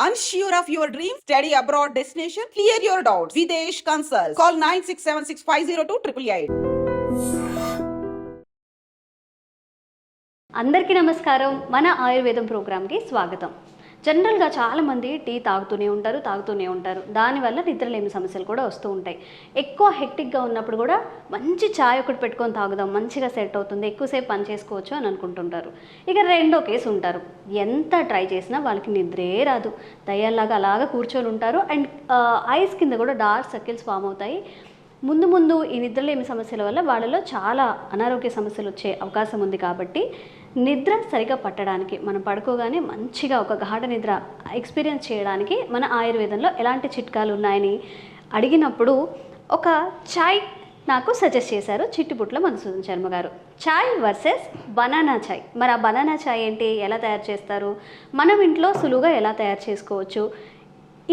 Unsure of your dream? Study abroad destination? Clear your doubts. Videsh Consult. Call 9676502888. అందరికీ నమస్కారం. మన ఆయుర్వేదం ప్రోగ్రామ్కి స్వాగతం. జనరల్గా చాలామంది టీ తాగుతూనే ఉంటారు. దానివల్ల నిద్రలేమి సమస్యలు కూడా వస్తూ ఉంటాయి. ఎక్కువ హెక్టిక్గా ఉన్నప్పుడు కూడా మంచి ఛాయ్ ఒకటి పెట్టుకొని తాగుదాం, మంచిగా సెట్ అవుతుంది, ఎక్కువసేపు పని చేసుకోవచ్చు అని అనుకుంటుంటారు. ఇక రెండో కేసు ఉంటారు, ఎంత ట్రై చేసినా వాళ్ళకి నిద్రే రాదు, దయ్యాల్లాగా అలాగా కూర్చొని ఉంటారు. అండ్ ఐస్ కింద కూడా డార్క్ సర్కిల్స్ ఫామ్ అవుతాయి. ముందు ఈ నిద్రలేమి సమస్యల వల్ల వాళ్ళలో చాలా అనారోగ్య సమస్యలు వచ్చే అవకాశం ఉంది. కాబట్టి నిద్ర సరిగా పట్టడానికి, మనం పడుకోగానే మంచిగా ఒక గాఢ నిద్ర ఎక్స్పీరియన్స్ చేయడానికి మన ఆయుర్వేదంలో ఎలాంటి చిట్కాలు ఉన్నాయని అడిగినప్పుడు ఒక ఛాయ్ నాకు సజెస్ట్ చేశారు చిట్టిపుట్ల మధుసూదన్ శర్మ గారు. ఛాయ్ వర్సెస్ బనానా ఛాయ్. మరి ఆ బనానా ఛాయ్ ఏంటి, ఎలా తయారు చేస్తారు, మనం ఇంట్లో సులువుగా ఎలా తయారు చేసుకోవచ్చు,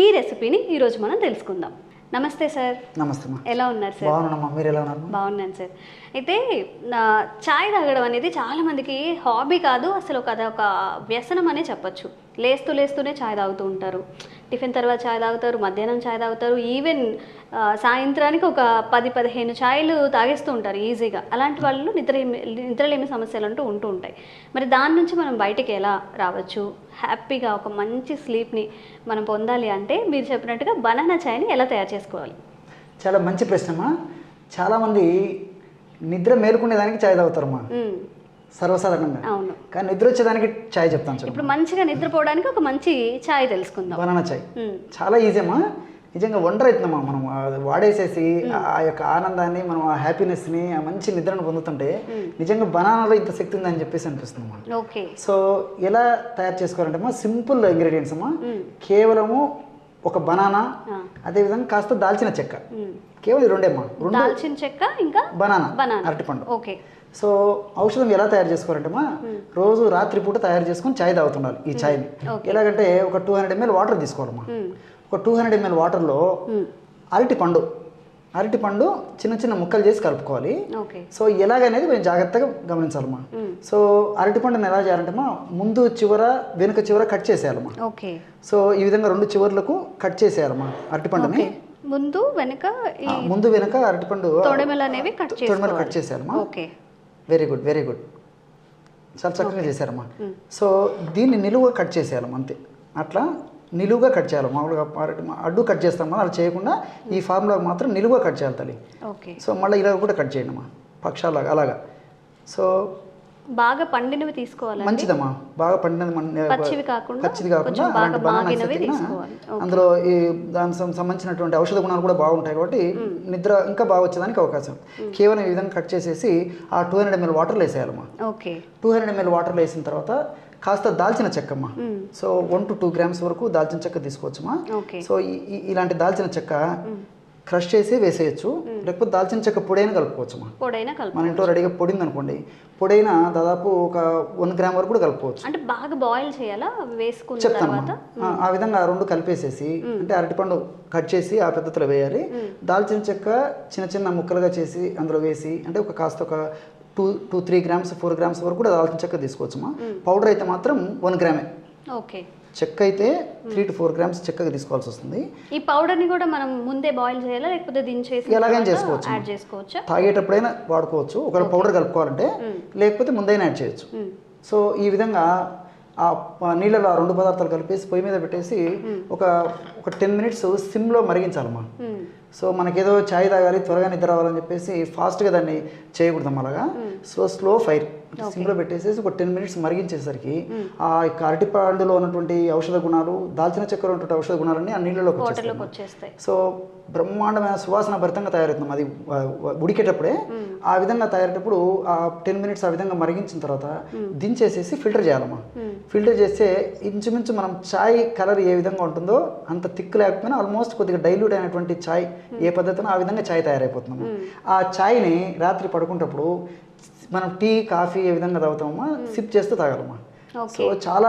ఈ రెసిపీని ఈరోజు మనం తెలుసుకుందాం. నమస్తే సార్. నమస్తే. ఎలా ఉన్నారు సార్? బాగున్నానమ్మా, మీరు ఎలా ఉన్నారు? బాగున్నాను సార్. అయితే ఛాయ్ తాగడం అనేది చాలామందికి హాబీ కాదు, అసలు ఒక వ్యసనం అనే చెప్పచ్చు. లేస్తూనే ఛాయ్ తాగుతూ ఉంటారు, టిఫిన్ తర్వాత ఛాయ్ తాగుతారు, మధ్యాహ్నం ఛాయ్ తాగుతారు, ఈవెన్ సాయంత్రానికి ఒక 10-15 ఛాయ్లు తాగేస్తూ ఉంటారు ఈజీగా. అలాంటి వాళ్ళు నిద్రలేమి సమస్యలు అంటూ ఉంటూ ఉంటాయి. మరి దాని నుంచి మనం బయటికి ఎలా రావచ్చు, హ్యాపీగా ఒక మంచి స్లీప్ని మనం పొందాలి అంటే మీరు చెప్పినట్టుగా బనానా ఛాయ్ని ఎలా తయారు చేసుకోవాలి? చాలా మంచి ప్రశ్నమ్మా. చాలామంది నిద్ర మేలుకునేదానికి ఛాయ్ తాగుతారమ్మా సర్వసాధారణంగా. అవును, కానీ నిద్ర వచ్చేదానికి ఛాయ్ చెప్తాను. ఇప్పుడు మంచిగా నిద్రపోవడానికి ఒక మంచి ఛాయ్ తెలుసుకుందాం. బనానా ఛాయ్ చాలా ఈజీ అమ్మా. నిజంగా వండర్ అవుతుందమ్మా. మనం వాడేసేసి ఆ యొక్క ఆనందాన్ని, మనం ఆ హ్యాపీనెస్ని, ఆ మంచి నిద్రను పొందుతుంటే నిజంగా బనానాలో ఇంత శక్తి ఉందని చెప్పేసి అనిపిస్తుంది అమ్మా. ఓకే. సో ఎలా తయారు చేసుకోవాలంటే అమ్మా, సింపుల్ ఇంగ్రీడియంట్స్ అమ్మా. కేవలము ఒక బనానా, అదేవిధంగా కాస్త దాల్చిన చెక్క, కేవలం ఈ రెండేమ్మా. దాల్చిన చెక్క ఇంకా బనానా, అరటిపండు. ఓకే. సో ఔషధం ఎలా తయారు చేసుకోవాలంటే మా రోజు రాత్రిపూట తయారు చేసుకొని ఛాయ్ తాగుతుండాలి. ఈ ఛాయ్ని ఎలాగంటే ఒక 200 ml వాటర్ తీసుకోవాలమ్మా. ఒక 200 ml వాటర్లో అరటిపండు చిన్న చిన్న ముక్కలు చేసి కలుపుకోవాలి. సో ఎలాగనేది కొంచెం జాగ్రత్తగా గమనించాలమ్మా. సో అరటిపండుని ఎలా చేయాలంటే మా ముందు చివర వెనుక చివర కట్ చేసేయాలమ్మా. సో ఈ విధంగా 2 చివర్లకు కట్ చేసేయాలమ్మా అరటిపండుని. ముందు వెనక అరటిపండు తొడిమెలు అనేవి కట్ చేసేయాలమ్మా. వెరీ గుడ్, చాలా చక్కగా చేశారమ్మా. సో దీన్ని నిలువుగా కట్ చేసేయాలమ్మా, అంతే. అట్లా నిలువుగా కట్ చేయాలి. మామూలుగా అడ్డు కట్ చేస్తాం కదా, అలా చేయకుండా ఈ ఫార్ములాకి మాత్రం నిలువుగా కట్ చేయాలి తల్లి. సో మళ్ళీ ఇలా కూడా కట్ చేయండి అమ్మా, పక్షాలాగా అలాగా. సో బాగా పండినవి తీసుకోవాలి, మంచిదమ్మా. బాగా పండినది, పచ్చిది కాకుండా అందులో ఈ దానికి సంబంధించినటువంటి ఔషధ గుణాలు కూడా బాగుంటాయి కాబట్టి నిద్ర ఇంకా బాగా వచ్చేదానికి అవకాశం. కేవలం ఈ విధంగా కట్ చేసేసి ఆ 200 ml వాటర్లో వేసేయాలమ్మా. 200 ml వాటర్లో వేసిన తర్వాత కాస్త దాల్చిన చెక్కమ్మా. సో 1 to 2 grams వరకు దాల్చిన చెక్క తీసుకోవచ్చమ్మా. సో ఇలాంటి దాల్చిన చెక్క క్రష్ చేసి వేసేయచ్చు, లేకపోతే దాల్చిన చెక్క పొడైనా కలుపుకోవచ్చమ్మా. మన ఇంట్లో రెడీగా పొడింది అనుకోండి, పొడైనా దాదాపు ఒక 1 gram వరకు కూడా కలుపుకోవచ్చు. అంటే బాగా బాయిల్ చేయాలా? చెప్తాను. ఆ విధంగా 2 కలిపేసేసి, అంటే అరటిపండు కట్ చేసి ఆ పద్ధతిలో వేయాలి. దాల్చిన చెక్క చిన్న చిన్న ముక్కలుగా చేసి అందులో వేసి, అంటే ఒక కాస్త ఒక 2-3 grams 4 grams వరకు కూడా దాల్చిన చెక్క తీసుకోవచ్చమ్మా. పౌడర్ అయితే మాత్రం 1 గ్రామే. చెక్క అయితే 3 to 4 grams చెక్కగా తీసుకోవాల్సి వస్తుంది. ఈ పౌడర్ని కూడా మనం ముందే బాయిల్ చేయాలా, లేకపోతే దించేసి ఎలాగైనా చేసుకోవచ్చు. తాగేటప్పుడైనా వాడుకోవచ్చు, ఒకవేళ పౌడర్ కలుపుకోవాలంటే, లేకపోతే ముందైనా యాడ్ చేయొచ్చు. సో ఈ విధంగా ఆ నీళ్ళలో ఆ 2 పదార్థాలు కలిపేసి పొయ్యి మీద పెట్టేసి ఒక 10 minutes సిమ్లో మరిగించాలమ్మా. సో మనకేదో ఛాయ్ తాగాలి, త్వరగా నిద్ర రావాలని చెప్పేసి ఫాస్ట్గా దాన్ని చేయకూడదు. అలాగా స్లో ఫైర్ సిమ్లో పెట్టేసేసి ఒక 10 minutes మరిగించేసరికి ఆ యొక్క అరటిపండులో ఉన్నటువంటి ఔషధ గుణాలు, దాల్చిన చెక్కలో ఉన్నటువంటి ఔషధ గుణాలన్నీ ఆ నీళ్ళలోకి వచ్చేస్తాయి. సో బ్రహ్మాండమైన సువాసన భరితంగా తయారవుతుంది అది ఉడికేటప్పుడే. ఆ విధంగా తయారయ్యేటప్పుడు ఆ 10 minutes ఆ విధంగా మరిగించిన తర్వాత దించేసేసి ఫిల్టర్ చేయాలమ్మా. ఫిల్టర్ చేస్తే ఇంచుమించు మనం ఛాయ్ కలర్ ఏ విధంగా ఉంటుందో అంత థిక్ లేకపోయినా ఆల్మోస్ట్ కొద్దిగా డైల్యూట్ అయినటువంటి ఛాయ్ ఏ పద్ధతినో ఆ విధంగా ఛాయ్ తయారైపోతుందమ్మా. ఆ ఛాయ్ని రాత్రి పడుకునేటప్పుడు మనం టీ, కాఫీ ఏ విధంగా తాగుతామమ్మా, సిప్ చేస్తూ తాగాలమ్మా. సో చాలా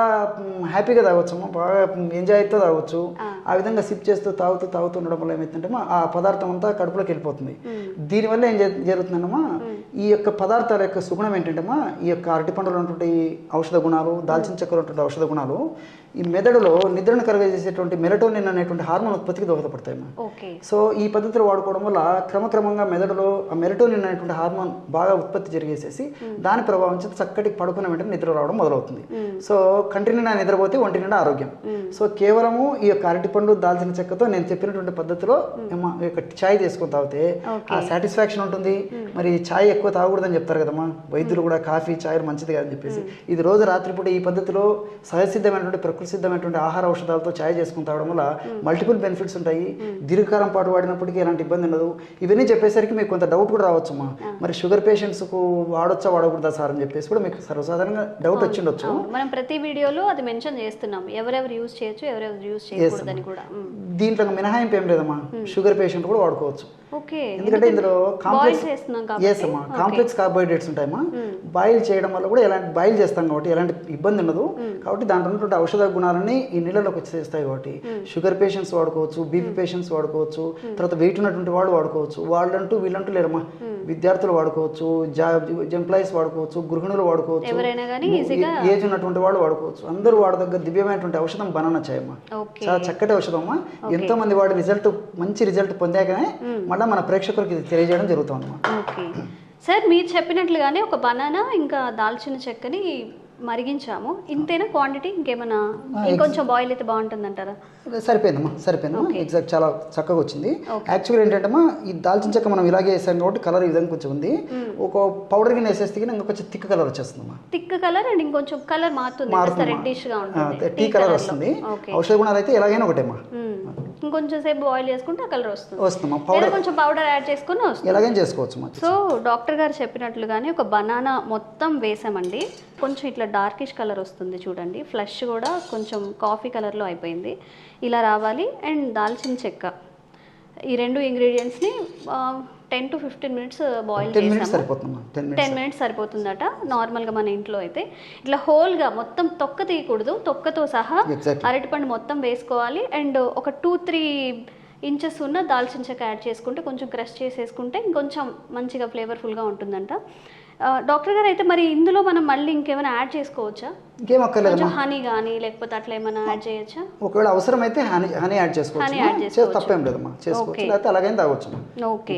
హ్యాపీగా తాగొచ్చమ్మా, బాగా ఎంజాయ్తో తాగొచ్చు. ఆ విధంగా సిప్ చేస్తూ తాగుతూ ఉండడం వల్ల ఏమైతుందంటే ఆ పదార్థం అంతా కడుపులోకి వెళ్ళిపోతుంది. దీనివల్ల ఏం జరుగుతుందమ్మా, ఈ యొక్క పదార్థాల యొక్క సుగుణం ఏంటంటే ఈ యొక్క అరటిపండులో ఉన్నటువంటి ఔషధ గుణాలు, దాల్చిన చెక్కలో ఉన్నటువంటి ఔషధ గుణాలు ఈ మెదడులో నిద్రను కలుగజేసేటువంటి మెలటోనిన్ అనేటువంటి హార్మోన్ ఉత్పత్తికి దోహదపడతాయమ్మా. ఓకే. సో ఈ పద్ధతిలో వాడుకోవడం వల్ల క్రమక్రమంగా మెదడులో ఆ మెలటోనిన్ అనేటువంటి హార్మోన్ బాగా ఉత్పత్తి జరిగేసేసి దాని ప్రభావం చేత చక్కటి పడుకున్న వెంటనే నిద్ర రావడం మొదలవుతుంది. సో కంటి నిండా నిద్రపోతే ఒంటి నిండా ఆరోగ్యం. సో కేవలము ఈ యొక్క అరటిపండు దాల్చిన చెక్కతో నేను చెప్పినటువంటి పద్ధతిలో ఛాయ్ తీసుకొని తాగితే ఆ సాటిస్ఫాక్షన్ ఉంటుంది. మరి ఛాయ్ ఎక్కువ తాగకూడదని చెప్తారు కదమ్మా వైద్యులు కూడా, కాఫీ ఛాయ్ మంచిది కాదని చెప్పేసి. ఇది రోజు రాత్రిపూట ఈ పద్ధతిలో సహజసిద్ధమైనటువంటి ప్రకృతి సిద్ధమైనటువంటి ఆహార ఔషధాలతో ఛాయ్ చేసుకుని తాగడం వల్ల మల్టిపుల్ బెనిఫిట్స్ ఉంటాయి. దీర్ఘకాలం పాటు వాడినప్పటికీ ఎలాంటి ఇబ్బంది ఉండదు. ఇవన్నీ చెప్పేసరికి మీకు కొంత డౌట్ కూడా రావచ్చమ్మా, మరి షుగర్ పేషెంట్స్కు వాడొచ్చా వాడకూడదా సార్ అని చెప్పేసి కూడా మీకు సర్వసాధారణంగా డౌట్ వచ్చి ఉండొచ్చు. మనం ప్రతి వీడియోలో అది మెన్షన్ చేస్తున్నాం, ఎవరెవరు యూజ్ చేయొచ్చు, ఎవరెవరు యూజ్ చేయకూడదని కూడా. దీంట్లో మినహాయింపు ఏం లేదమ్మా, షుగర్ పేషెంట్ కూడా వాడుకోవచ్చు. ఓకే. ఎందుకంటే ఇందులో కాంప్లెక్స్ కార్బోహైడ్రేట్స్ ఉంటాయమ్మా. బాయిల్ చేయడం వల్ల కూడా బాయిల్ చేస్తాం కాబట్టి ఎలాంటి ఇబ్బంది ఉండదు. కాబట్టి దాంట్లో ఉన్నటువంటి ఔషధ గుణాలన్నీ ఈ నీళ్ళలోకి వచ్చేస్తాయి. కాబట్టి షుగర్ పేషెంట్స్ వాడుకోవచ్చు, బీపీ పేషెంట్స్ వాడుకోవచ్చు, తర్వాత వెయిట్ ఉన్నటువంటి వాళ్ళు వాడుకోవచ్చు. వాళ్ళంటూ వీళ్ళంటూ లేరమ్మా, విద్యార్థులు వాడుకోవచ్చు, ఎంప్లాయీస్ వాడుకోవచ్చు, గృహిణులు వాడుకోవచ్చు, ఏజ్ ఉన్నటువంటి వాళ్ళు వాడుకోవచ్చు. అందరూ వాడదగ్గ దివ్యమైనటువంటి ఔషధం బనానా ఛాయ్ అమ్మా. చాలా చక్కటి ఔషధం అమ్మా. ఎంతో మంది వాడి మంచి రిజల్ట్ పొందాకనే మళ్ళీ మన ప్రేక్షకులకి ఇది తెలియజేయడం జరుగుతుంది అమ్మా. ఓకే సార్, మీరు చెప్పినట్లుగానే ఒక బనానా ఇంకా దాల్చిన చెక్కని మరిగించాము, ఇంతేనా క్వాంటిటీ? ఇంకేమైనా ఇంకొంచెం బాయిల్ అయితే బాగుంటుంది అంటారా? సరిపోయిందమ్మా, సరిపోయిందమ్మా. ఎగ్జాక్ట్ చాలా చక్కగా వచ్చింది. యాక్చువల్గా ఏంటంటే ఈ దాల్చిన చెక్క మనం ఇలాగే వేసాం కాబట్టి కలర్ ఈ విధంగా కొంచెం ఉంది. ఒక పౌడర్ కింద వేసేస్తే ఇంకా కొంచెం థిక్ కలర్ వచ్చేస్తుందమ్మా. థిక్ కలర్ అండ్ ఇంకొంచెం కలర్ మారుతుంది, రెడ్డిష్ గా ఉంటుంది, టీ కలర్ వస్తుంది. ఔషధ గుణాలు అయితే ఎలాగైనా ఒకటేమ్మా. ఇంకొంచెం సేపు బాయిల్ చేసుకుంటే ఆ కలర్ వస్తుందమ్మా. పౌడర్ కొంచెం పౌడర్ యాడ్ చేసుకుని వస్తుంది, ఎలాగైనా చేసుకోవచ్చు. సో డాక్టర్ గారు చెప్పినట్లుగానే ఒక బనానా మొత్తం వేసామండి. కొంచెం ఇట్లా డార్కిష్ కలర్ వస్తుంది చూడండి, ఫ్లష్ కూడా కొంచెం కాఫీ కలర్లో అయిపోయింది, ఇలా రావాలి. అండ్ దాల్చిన చెక్క, ఈ రెండు ఇంగ్రీడియంట్స్ని 10 to 15 మినిట్స్ బాయిల్ చేసాము. 10 మినిట్స్ సరిపోతుందట నార్మల్గా మన ఇంట్లో అయితే. ఇట్లా హోల్గా మొత్తం తొక్క తీయకూడదు, తొక్కతో సహా అరటిపండు మొత్తం వేసుకోవాలి. అండ్ ఒక 2-3 ఇంచెస్ ఉన్న దాల్చిన చెక్క యాడ్ చేసుకుంటే, కొంచెం క్రష్ చేసేసుకుంటే ఇంకొంచెం మంచిగా ఫ్లేవర్ఫుల్గా ఉంటుందంట. డాక్టర్ గారు అయితే మరి ఇందులో మనం మళ్ళీ ఇంకేమైనా యాడ్ చేసుకోవచ్చా? ఇంకేం అక్కర్లేదు, హనీ కానీ లేకపోతే అట్లా ఏమైనా యాడ్ చేయొచ్చా? ఒకవేళ అవసరం అయితే హనీ యాడ్ చేసుకోవచ్చు, తప్పేం లేదమ్మా, చేసుకోవచ్చు. లేకపోతే అలాగైనా తాగొచ్చు. ఓకే.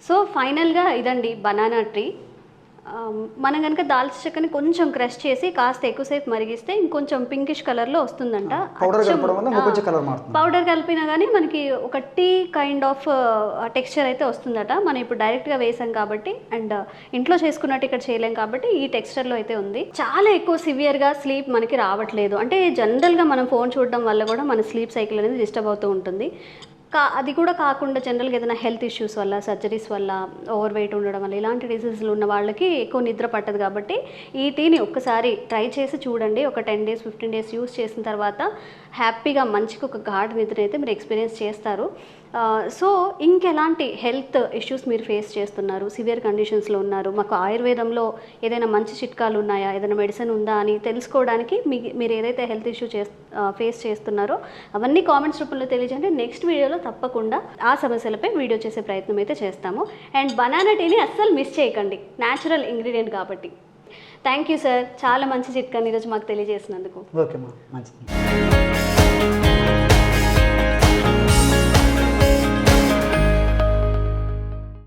సో ఫైనల్గా ఇదండి బనానా ట్రీ. మనం కనుక దాల్చిన చెక్కని కొంచెం క్రష్ చేసి కాస్త ఎక్కువసేపు మరిగిస్తే ఇంకొంచెం పింకిష్ కలర్లో వస్తుందంట. పౌడర్ కలిపినా కానీ మనకి ఒక టీ కైండ్ ఆఫ్ టెక్స్చర్ అయితే వస్తుందట. మనం ఇప్పుడు డైరెక్ట్గా వేసాం కాబట్టి అండ్ ఇంట్లో చేసుకున్నట్టు ఇక్కడ చేయలేం కాబట్టి ఈ టెక్స్చర్లో అయితే ఉంది. చాలా ఎక్కువ సివియర్గా స్లీప్ మనకి రావట్లేదు, అంటే జనరల్గా మనం ఫోన్ చూడడం వల్ల కూడా మన స్లీప్ సైకిల్ అనేది డిస్టర్బ్ అవుతూ ఉంటుంది. అది కూడా కాకుండా జనరల్గా ఏదైనా హెల్త్ ఇష్యూస్ వల్ల, సర్జరీస్ వల్ల, ఓవర్ వెయిట్ ఉండడం వల్ల, ఇలాంటి డిసీజులు ఉన్న వాళ్ళకి ఎక్కువ నిద్ర పట్టదు. కాబట్టి ఈ టీని ఒక్కసారి ట్రై చేసి చూడండి. ఒక 10 days 15 days యూస్ చేసిన తర్వాత హ్యాపీగా మంచిగా ఒక గాఢ నిద్ర అయితే మీరు ఎక్స్పీరియన్స్ చేస్తారు. సో ఇంకెలాంటి హెల్త్ ఇష్యూస్ మీరు ఫేస్ చేస్తున్నారు, సివియర్ కండిషన్స్లో ఉన్నారు, మాకు ఆయుర్వేదంలో ఏదైనా మంచి చిట్కాలు ఉన్నాయా, ఏదైనా మెడిసిన్ ఉందా అని తెలుసుకోవడానికి మీరు ఏదైతే హెల్త్ ఇష్యూ ఫేస్ చేస్తున్నారో అవన్నీ కామెంట్స్ రూపంలో తెలియజేయండి. నెక్స్ట్ వీడియోలో తప్పకుండా ఆ సమస్యలపై వీడియో చేసే ప్రయత్నం అయితే చేస్తాము. అండ్ బనానా టీని అస్సలు మిస్ చేయకండి, న్యాచురల్ ఇంగ్రీడియంట్ కాబట్టి. థ్యాంక్ యూ సార్, చాలా మంచి చిట్కాని ఈరోజు మాకు తెలియజేసినందుకు. ఓకే మా మంచిది.